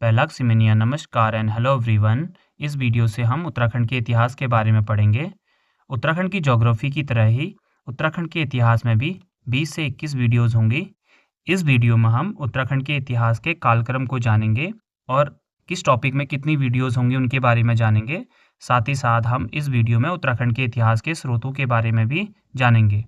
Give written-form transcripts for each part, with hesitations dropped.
पैलाक सिमेनिया नमस्कार and hello everyone. इस video से हम उत्तराखंड के इतिहास के बारे में पढ़ेंगे। उत्तराखंड की ज्योग्राफी की तरह ही उत्तराखंड के इतिहास में भी 20 से 21 वीडियोज़ होंगी। इस वीडियो में हम उत्तराखंड के इतिहास के कालक्रम को जानेंगे और किस टॉपिक में कितनी वीडियोज़ होंगी उनके बारे में जानेंगे। साथ ही साथ हम इस वीडियो में उत्तराखंड के इतिहास के स्रोतों के बारे में भी जानेंगे।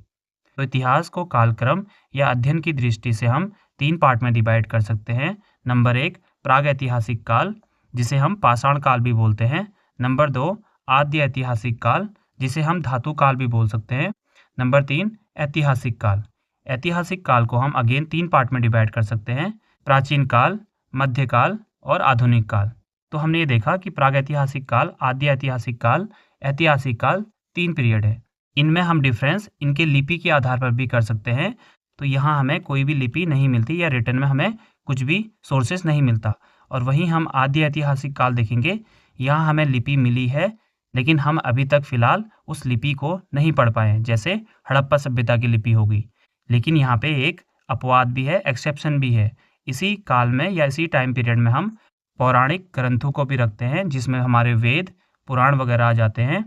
तो इतिहास को कालक्रम या अध्ययन की दृष्टि से हम 3 पार्ट में डिवाइड कर सकते हैं। नंबर 1 प्रागैतिहासिक काल, जिसे हम पाषाण काल भी बोलते हैं। नंबर 2 आद्य ऐतिहासिक काल, जिसे हम धातु काल भी बोल सकते हैं। नंबर 3 ऐतिहासिक काल। ऐतिहासिक काल को हम अगेन 3 पार्ट में डिवाइड कर सकते हैं, प्राचीन काल, मध्यकाल और आधुनिक काल। तो हमने ये देखा कि प्रागैतिहासिक काल, आद्य ऐतिहासिक काल, ऐतिहासिक काल 3 पीरियड है। इनमें हम डिफरेंस इनके लिपि के आधार पर भी कर सकते हैं। तो यहाँ हमें कोई भी लिपि नहीं मिलती या रिटर्न में हमें कुछ भी सोर्सेस नहीं मिलता। और वहीं हम आद्य ऐतिहासिक काल देखेंगे, यहाँ हमें लिपि मिली है, लेकिन हम अभी तक फ़िलहाल उस लिपि को नहीं पढ़ पाए, जैसे हड़प्पा सभ्यता की लिपि होगी। लेकिन यहाँ पे एक अपवाद भी है, एक्सेप्शन भी है। इसी काल में या इसी टाइम पीरियड में हम पौराणिक ग्रंथों को भी रखते हैं, जिसमें हमारे वेद, पुराण वगैरह आ जाते हैं।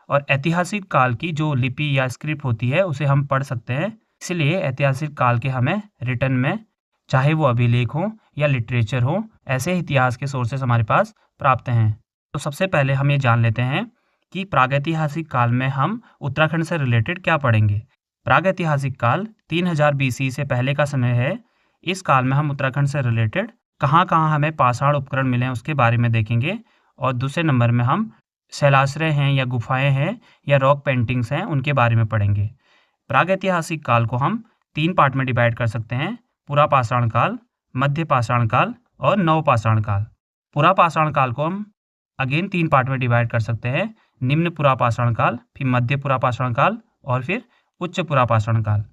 और ऐतिहासिक काल की जो लिपि या स्क्रिप्ट होती है उसे हम पढ़ सकते हैं। इसलिए ऐतिहासिक काल के हमें रिटर्न में, चाहे वो अभिलेख हो या लिटरेचर हो, ऐसे इतिहास के सोर्सेस हमारे पास प्राप्त हैं। तो सबसे पहले हम ये जान लेते हैं कि प्रागैतिहासिक काल में हम उत्तराखंड से रिलेटेड क्या पढ़ेंगे। प्रागैतिहासिक काल 3000 BC से पहले का समय है। इस काल में हम उत्तराखंड से रिलेटेड कहाँ हमें पाषाण उपकरण मिले हैं उसके बारे में देखेंगे। और दूसरे नंबर में हम शैलाश्रय हैं या गुफाएं हैं या रॉक पेंटिंग्स हैं, उनके बारे में पढ़ेंगे। प्रागैतिहासिक काल को हम 3 पार्ट में डिवाइड कर सकते हैं, पुरा पाषाण काल, मध्य पाषाण काल और नव पाषाण काल। पुरा पाषाण काल को हम अगेन 3 पार्ट में डिवाइड कर सकते हैं, निम्न पुरा पाषाण काल, फिर मध्य पुरा पाषाण काल और फिर उच्च पुरा पाषाण काल।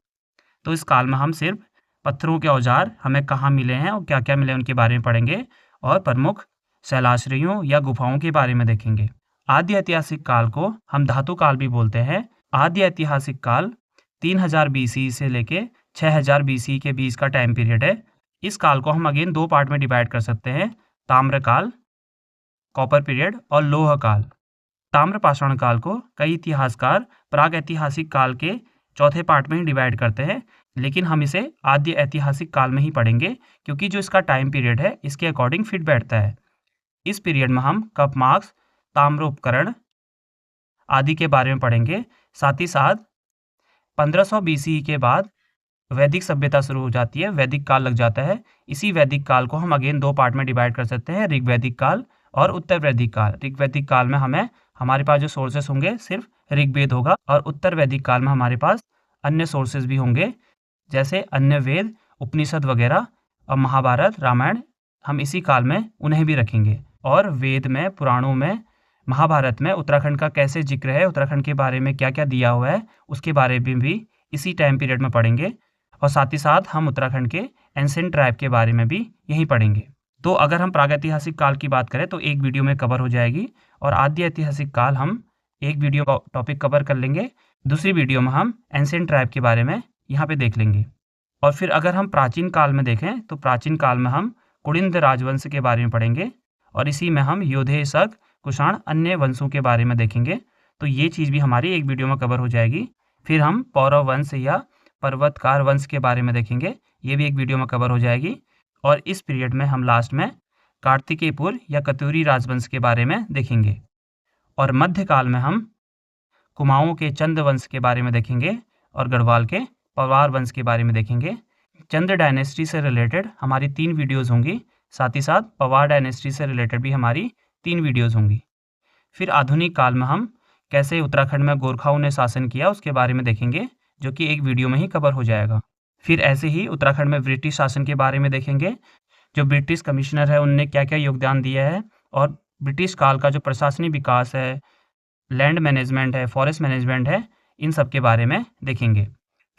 तो इस काल में हम सिर्फ पत्थरों के औजार हमें कहाँ मिले हैं और क्या क्या मिले हैं उनके बारे में पढ़ेंगे और प्रमुख शैलाश्रयों या गुफाओं के बारे में देखेंगे। आद्य ऐतिहासिक काल को हम धातु काल भी बोलते हैं। आद्य ऐतिहासिक काल 3000 BC से लेके 6000 BC के बीच का टाइम पीरियड है। इस काल को हम अगेन 2 पार्ट में डिवाइड कर सकते हैं, ताम्र काल, कॉपर पीरियड और लोह काल। ताम्र पाषाण काल को कई इतिहासकार प्रागैतिहासिक काल के चौथे पार्ट में ही डिवाइड करते हैं, लेकिन हम इसे आद्य ऐतिहासिक काल में ही पढ़ेंगे, क्योंकि जो इसका टाइम पीरियड है इसके अकॉर्डिंग फिट बैठता है। इस पीरियड में हम कप मार्क्स, ताम्र उपकरण आदि के बारे में पढ़ेंगे। साथ ही साथ 1500 BC के बाद वैदिक सभ्यता शुरू हो जाती है, वैदिक काल लग जाता है। इसी वैदिक काल को हम अगेन 2 पार्ट में डिवाइड कर सकते हैं, ऋग्वैदिक काल और उत्तर वैदिक काल। ऋग्वैदिक काल में हमारे पास जो सोर्सेस होंगे सिर्फ ऋग्वेद होगा, और उत्तर वैदिक काल में हमारे पास अन्य सोर्सेस भी होंगे, जैसे अन्य वेद, उपनिषद वगैरह और महाभारत, रामायण। हम इसी काल में उन्हें भी रखेंगे। और वेद में, पुराणों में, महाभारत में उत्तराखंड का कैसे जिक्र है, उत्तराखंड के बारे में क्या क्या दिया हुआ है, उसके बारे में भी इसी टाइम पीरियड में पढ़ेंगे। और साथ ही साथ हम उत्तराखंड के एंशिएंट ट्राइब के बारे में भी यही पढ़ेंगे। तो अगर हम प्रागैतिहासिक काल की बात करें तो एक वीडियो में कवर हो जाएगी, और आद्य ऐतिहासिक काल हम एक वीडियो का टॉपिक कवर कर लेंगे। दूसरी वीडियो में हम एंशिएंट ट्राइब के बारे में यहाँ पे देख लेंगे। और फिर अगर हम प्राचीन काल में देखें तो प्राचीन काल में हम कुलिंद राजवंश के बारे में पढ़ेंगे, और इसी में हम योधे, शक, कुषाण, अन्य वंशों के बारे में देखेंगे। तो ये चीज़ भी हमारी एक वीडियो में कवर हो जाएगी। फिर हम पौरव वंश या पर्वतकार वंश के बारे में देखेंगे, ये भी एक वीडियो में कवर हो जाएगी। और इस पीरियड में हम लास्ट में कार्तिकेयपुर या कत्यूरी राजवंश के बारे में देखेंगे। और मध्यकाल में हम कुमाऊँ के चंद वंश के बारे में देखेंगे और गढ़वाल के पवार वंश के बारे में देखेंगे। चंद डायनेस्टी से रिलेटेड हमारी 3 वीडियोज़ होंगी, साथ ही साथ पवार डायनेस्टी से रिलेटेड भी हमारी 3 वीडियोज़ होंगी। फिर आधुनिक काल में हम कैसे उत्तराखंड में गोरखाओं ने शासन किया उसके बारे में देखेंगे, जो कि एक वीडियो में ही कवर हो जाएगा। फिर ऐसे ही उत्तराखंड में ब्रिटिश शासन के बारे में देखेंगे, जो ब्रिटिश कमिश्नर है उनने क्या क्या योगदान दिया है, और ब्रिटिश काल का जो प्रशासनिक विकास है, लैंड मैनेजमेंट है, फॉरेस्ट मैनेजमेंट है, इन सब के बारे में देखेंगे।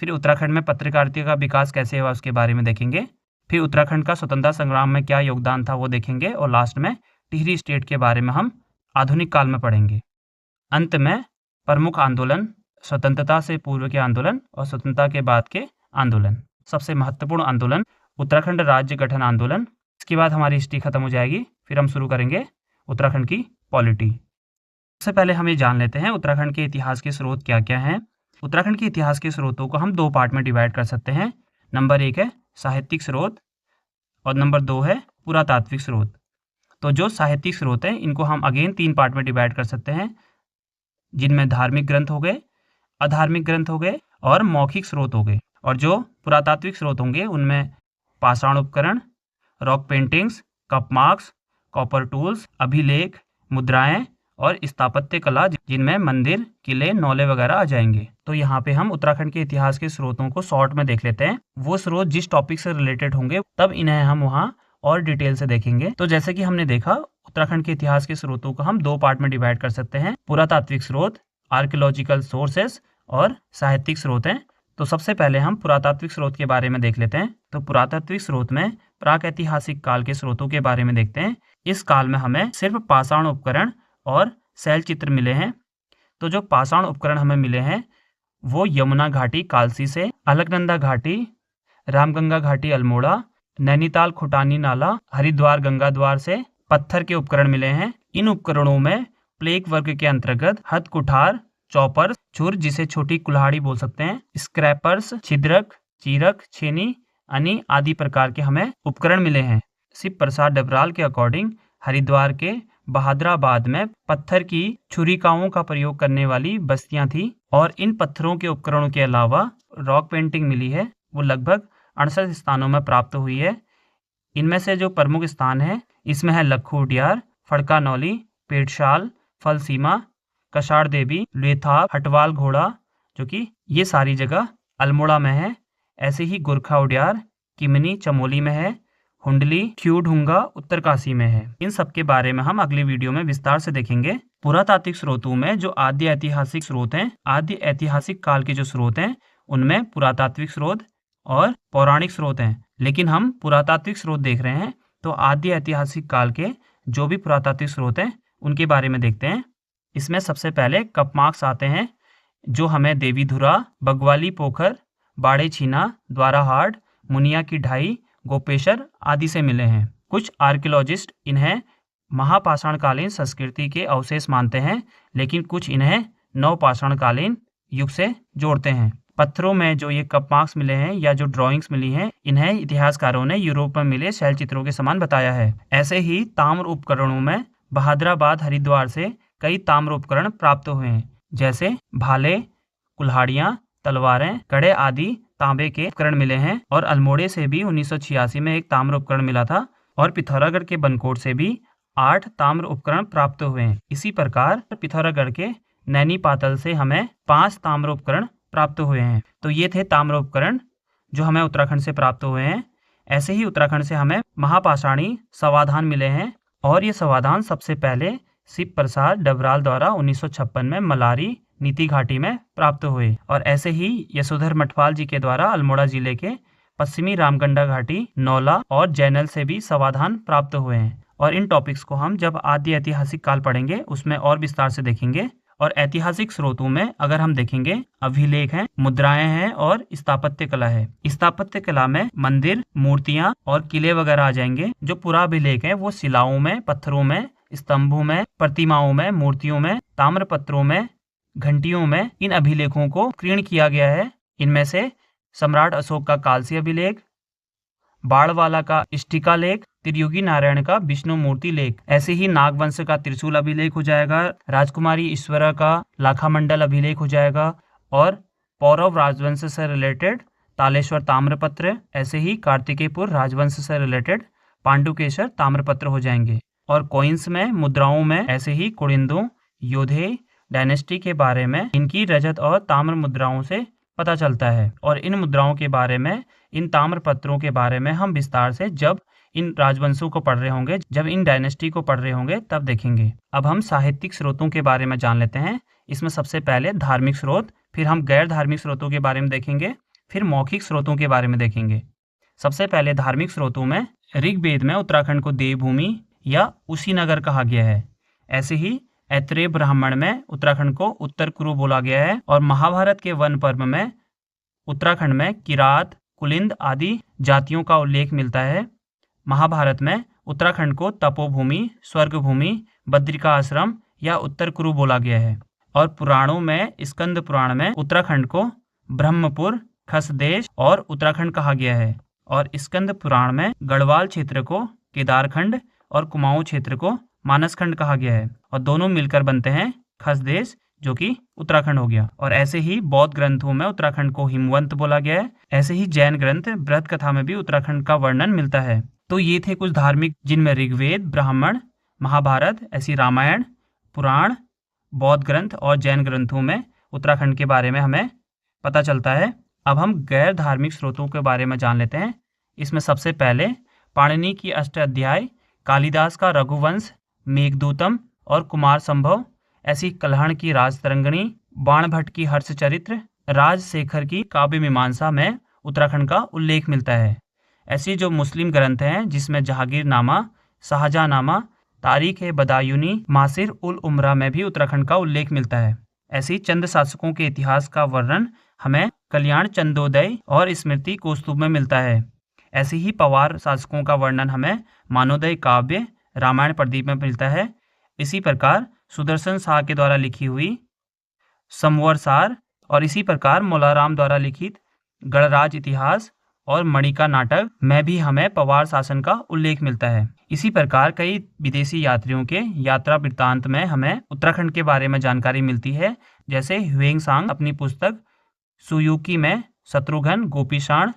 फिर उत्तराखंड में पत्रकारिता का विकास कैसे हुआ उसके बारे में देखेंगे। फिर उत्तराखंड का स्वतंत्रता संग्राम में क्या योगदान था वो देखेंगे, और लास्ट में टिहरी स्टेट के बारे में हम आधुनिक काल में पढ़ेंगे। अंत में प्रमुख आंदोलन, स्वतंत्रता से पूर्व के आंदोलन और स्वतंत्रता के बाद के आंदोलन। सबसे महत्वपूर्ण आंदोलन उत्तराखंड राज्य गठन आंदोलन, इसके बाद हमारी हिस्ट्री खत्म हो जाएगी, फिर हम शुरू करेंगे उत्तराखंड की पॉलिटी। सबसे पहले हम ये जान लेते हैं उत्तराखंड के इतिहास के स्रोत क्या क्या हैं। उत्तराखंड के इतिहास के स्रोतों को हम 2 पार्ट में डिवाइड कर सकते हैं। नंबर 1 है साहित्यिक स्रोत और नंबर 2 है पुरातात्विक स्रोत। तो जो साहित्यिक स्रोत हैं इनको हम अगेन 3 पार्ट में डिवाइड कर सकते हैं, जिनमें धार्मिक ग्रंथ हो गए, अधार्मिक ग्रंथ हो गए और मौखिक स्रोत हो गए। और जो पुरातात्विक स्रोत होंगे उनमें पाषाण उपकरण, rock paintings, cup marks, copper tools, अभिलेख, मुद्राएं और स्थापत्य कला, जिनमें मंदिर, किले, नौले वगैरह आ जाएंगे। तो यहाँ पे हम उत्तराखंड के इतिहास के स्रोतों को शॉर्ट में देख लेते हैं। वो स्रोत जिस टॉपिक से रिलेटेड होंगे तब इन्हें हम वहाँ और डिटेल से देखेंगे। तो जैसे कि हमने देखा उत्तराखंड के इतिहास के स्रोतों को हम 2 पार्ट में डिवाइड कर सकते हैं, पुरातात्विक स्रोत, आर्कियोलॉजिकल सोर्सेस और साहित्यिक स्रोत हैं। तो सबसे पहले हम पुरातात्विक स्रोत के बारे में देख लेते हैं। तो पुरातात्विक स्रोत में प्राक ऐतिहासिक काल के स्रोतों के बारे में देखते हैं। इस काल में हमें सिर्फ पाषाण उपकरण और शैल चित्र मिले हैं। तो जो पाषाण उपकरण हमें मिले हैं वो यमुना घाटी कालसी से, अलकनंदा घाटी, रामगंगा घाटी अल्मोड़ा, नैनीताल खुटानी नाला, हरिद्वार गंगा द्वार से पत्थर के उपकरण मिले हैं। इन उपकरणों में प्लेग वर्ग के अंतर्गत हथ कुठार, चॉपर, छुर जिसे छोटी कुल्हाड़ी बोल सकते हैं, स्क्रैपर्स, छिद्रक, चीरक, छेनी, अनि आदि प्रकार के हमें उपकरण मिले हैं। शिव प्रसाद डबराल के अकॉर्डिंग हरिद्वार के बहादुराबाद में पत्थर की छुरिकाओं का प्रयोग करने वाली बस्तियां थी और इन पत्थरों के उपकरणों के अलावा रॉक पेंटिंग मिली है, वो लगभग 68 स्थानों में प्राप्त हुई है। इनमें से जो प्रमुख स्थान है इसमें है लखू उडियार, फड़का नौली, पेटशाल, फलसीमा, कषाड़ देवी, लेथाप, हटवाल घोड़ा, जो कि ये सारी जगह अल्मोड़ा में है। ऐसे ही गुरखा उडियार, किमनी चमोली में है, हुंडली, ख्यूढुंगा उत्तरकाशी में है। इन सब के बारे में हम अगली वीडियो में विस्तार से देखेंगे। पुरातात्विक स्रोतों में जो आद्य ऐतिहासिक स्रोत हैं, आद्य ऐतिहासिक काल के जो स्रोत हैं उनमें पुरातात्विक स्रोत और पौराणिक स्रोत हैं। लेकिन हम पुरातात्विक स्रोत देख रहे हैं तो आद्य ऐतिहासिक काल के जो भी पुरातात्विक स्रोत हैं उनके बारे में देखते हैं। इसमें सबसे पहले कप मार्क्स आते हैं जो हमें देवीधुरा, बगवाली पोखर, बाड़े छीना, द्वाराहाट, मुनिया की ढाई, गोपेश्वर आदि से मिले हैं। कुछ आर्कियोलॉजिस्ट इन्हें महापाषाणकालीन संस्कृति के अवशेष मानते हैं, लेकिन कुछ इन्हें नवपाषाणकालीन युग से जोड़ते हैं। पत्थरों में जो ये कप मार्क्स मिले हैं या जो ड्राइंग्स मिली हैं, इन्हें इतिहासकारों ने यूरोप में मिले शैल चित्रों के समान बताया है। ऐसे ही ताम्र उपकरणों में बहादुराबाद, हरिद्वार से कई ताम्र उपकरण प्राप्त हुए हैं, जैसे भाले, कुल्हाड़ियां, तलवारें, कड़े आदि तांबे के उपकरण मिले हैं। और अल्मोड़े से भी 1986 में एक ताम्र उपकरण मिला था और पिथौरागढ़ के बनकोट से भी 8 ताम्र उपकरण प्राप्त हुए हैं। इसी प्रकार पिथौरागढ़ के नैनी पातल से हमें 5 ताम्र उपकरण प्राप्त हुए हैं। तो ये थे ताम्र उपकरण जो हमें उत्तराखंड से प्राप्त हुए हैं। ऐसे ही उत्तराखंड से हमें महापाषाणी समाधान मिले हैं और ये समाधान सबसे पहले शिव प्रसाद डबराल द्वारा 1956 में मलारी नीति घाटी में प्राप्त हुए। और ऐसे ही यशोधर मठपाल जी के द्वारा अल्मोड़ा जिले के पश्चिमी रामगंडा घाटी, नौला और जैनल से भी समाधान प्राप्त हुए हैं। और इन टॉपिक्स को हम जब आद्य ऐतिहासिक काल पढ़ेंगे उसमें और विस्तार से देखेंगे। और ऐतिहासिक स्रोतों में अगर हम देखेंगे अभिलेख हैं, मुद्राएं हैं और स्थापत्य कला है। स्थापत्य कला में मंदिर, मूर्तियां और किले वगैरह आ जाएंगे। जो पुराभिलेख है वो शिलाओं में, पत्थरों में, स्तंभों में, प्रतिमाओं में, मूर्तियों में, ताम्रपत्रों में, घंटियों में इन अभिलेखों को उत्कीर्ण किया गया है। इनमें से सम्राट अशोक का कालसी अभिलेख, बाड़वाला का इष्टिका लेख, त्रियुगी नारायण का विष्णु मूर्ति लेख, ऐसे ही नागवंश का त्रिशूल अभिलेख हो जाएगा, राजकुमारी ईश्वरा का लाखामंडल अभिलेख हो जाएगा और पौरव राजवंश से रिलेटेड तालेश्वर ताम्रपत्र, ऐसे ही कार्तिकेयपुर राजवंश से रिलेटेड पांडुकेश्वर ताम्रपत्र हो जाएंगे। और कॉइन्स में, मुद्राओं में ऐसे ही कुड़िंदों, योधे डायनेस्टी के बारे में इनकी रजत और ताम्र मुद्राओं से पता चलता है। और इन मुद्राओं के बारे में, इन ताम्र पत्रों के बारे में हम विस्तार से जब इन राजवंशों को पढ़ रहे होंगे, जब इन डायनेस्टी को पढ़ रहे होंगे तब देखेंगे। अब हम साहित्यिक स्रोतों के बारे में जान लेते हैं। इसमें सबसे पहले धार्मिक स्रोत, फिर हम गैर धार्मिक स्रोतों के बारे में देखेंगे, फिर मौखिक स्रोतों के बारे में देखेंगे। सबसे पहले धार्मिक स्रोतों में ऋग्वेद में उत्तराखंड को देवभूमि या उशीनगर कहा गया है। ऐसे ही ऐत्रेय ब्राह्मण में उत्तराखंड को उत्तर कुरु बोला गया है। और महाभारत के वन पर्व में उत्तराखंड में किरात, कुलिंद आदि जातियों का उल्लेख मिलता है। महाभारत में उत्तराखंड को तपोभूमि, स्वर्गभूमि, बद्रिका आश्रम या उत्तर कुरु बोला गया है। और पुराणों में स्कंद पुराण में उत्तराखंड को ब्रह्मपुर, खसदेश और उत्तराखंड कहा गया है। और स्कंद पुराण में गढ़वाल क्षेत्र को केदारखंड और कुमाऊं क्षेत्र को मानसखंड कहा गया है। और दोनों मिलकर बनते हैं खसदेश, जो कि उत्तराखंड हो गया। और ऐसे ही बौद्ध ग्रंथों में उत्तराखंड को हिमवंत बोला गया है। ऐसे ही जैन ग्रंथ बृहद कथा में भी उत्तराखंड का वर्णन मिलता है। तो ये थे कुछ धार्मिक, जिनमें ऋग्वेद, ब्राह्मण, महाभारत, ऐसी रामायण, पुराण, बौद्ध ग्रंथ और जैन ग्रंथों में उत्तराखंड के बारे में हमें पता चलता है। अब हम गैर धार्मिक स्रोतों के बारे में जान लेते हैं। इसमें सबसे पहले पाणिनि की अष्टाध्याय, कालिदास का रघुवंश, मेघदूतम और कुमार संभव, ऐसी कल्हण की राजतरंगिणी, बाणभट्ट की हर्षचरित्र, राजशेखर की काव्य मीमांसा में उत्तराखंड का उल्लेख मिलता है। ऐसी जो मुस्लिम ग्रंथ हैं जिसमें जहांगीरनामा, शाहजहांनामा, तारीख-ए-बदायूनी, मासिर उल उमरा में भी उत्तराखंड का उल्लेख मिलता है। ऐसी चंद शासकों के इतिहास का वर्णन हमें कल्याण चंदोदय और स्मृति कौस्तुभ में मिलता है। ऐसे ही पवार शासकों का वर्णन हमें मानोदय काव्य, रामायण प्रदीप में मिलता है। इसी प्रकार सुदर्शन शाह के द्वारा लिखी हुई संवरसार और इसी प्रकार मोलाराम द्वारा लिखित गणराज इतिहास और मणिका नाटक में भी हमें पवार शासन का उल्लेख मिलता है। इसी प्रकार कई विदेशी यात्रियों के यात्रा वृत्तांत में हमें उत्तराखंड के बारे में जानकारी मिलती है। जैसे ह्वेंसांग अपनी पुस्तक सुयुकी में शत्रुघ्न, गोपीशाण,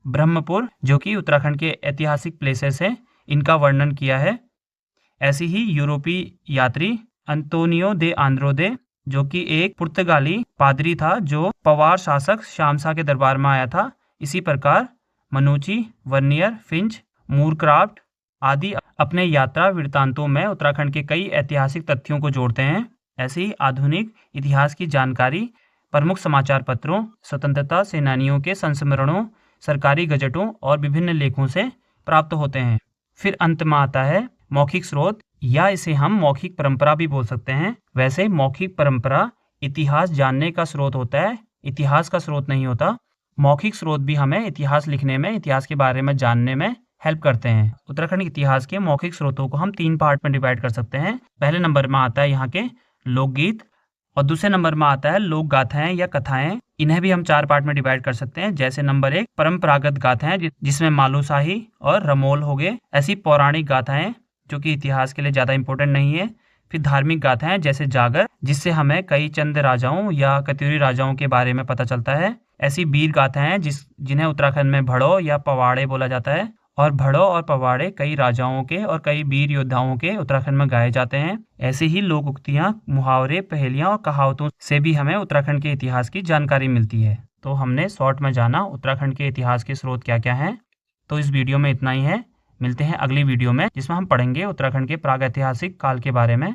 ब्रह्मपुर, जो कि उत्तराखंड के ऐतिहासिक प्लेसेस हैं, इनका वर्णन किया है। ऐसी ही यूरोपीय यात्री अंतोनियो दे आंद्रोदे, जो कि एक पुर्तगाली पादरी था जो पवार शासक शामशाह के दरबार में आया था। इसी प्रकार मनुची, वर्नियर, फिंच, मूरक्राफ्ट आदि अपने यात्रा वृत्तांतों में उत्तराखंड के कई ऐतिहासिक तथ्यों को जोड़ते हैं। ऐसी ही आधुनिक इतिहास की जानकारी प्रमुख समाचार पत्रों, स्वतंत्रता सेनानियों के संस्मरणों, सरकारी गजटों और विभिन्न लेखों से प्राप्त होते हैं। फिर अंत में आता है मौखिक स्रोत, या इसे हम मौखिक परंपरा भी बोल सकते हैं। वैसे मौखिक परंपरा इतिहास जानने का स्रोत होता है, इतिहास का स्रोत नहीं होता। मौखिक स्रोत भी हमें इतिहास लिखने में, इतिहास के बारे में जानने में हेल्प करते हैं। उत्तराखंड इतिहास के मौखिक स्रोतों को हम 3 पार्ट में डिवाइड कर सकते हैं। पहले नंबर में आता है यहाँ के लोकगीत और दूसरे नंबर में आता है लोक गाथाएं या कथाएं। इन्हें भी हम 4 पार्ट में डिवाइड कर सकते हैं। जैसे नंबर 1 परंपरागत गाथाएं, जिसमें मालूशाही और रमोल हो गए। ऐसी पौराणिक गाथाएं जो कि इतिहास के लिए ज़्यादा इंपॉर्टेंट नहीं है। फिर धार्मिक गाथाएं जैसे जागर, जिससे हमें कई चंद राजाओं या कत्यूरी राजाओं के बारे में पता चलता है। ऐसी वीर गाथाएं जिन्हें उत्तराखंड में भड़ो या पवाड़े बोला जाता है। और भड़ो और पवाड़े कई राजाओं के और कई वीर योद्धाओं के उत्तराखंड में गाए जाते हैं। ऐसे ही लोक उक्तियाँ, मुहावरे, पहेलियाँ और कहावतों से भी हमें उत्तराखंड के इतिहास की जानकारी मिलती है। तो हमने शॉर्ट में जाना उत्तराखंड के इतिहास के स्रोत क्या क्या हैं। तो इस वीडियो में इतना ही है। मिलते हैं अगली वीडियो में, जिसमें हम पढ़ेंगे उत्तराखंड के प्रागैतिहासिक काल के बारे में।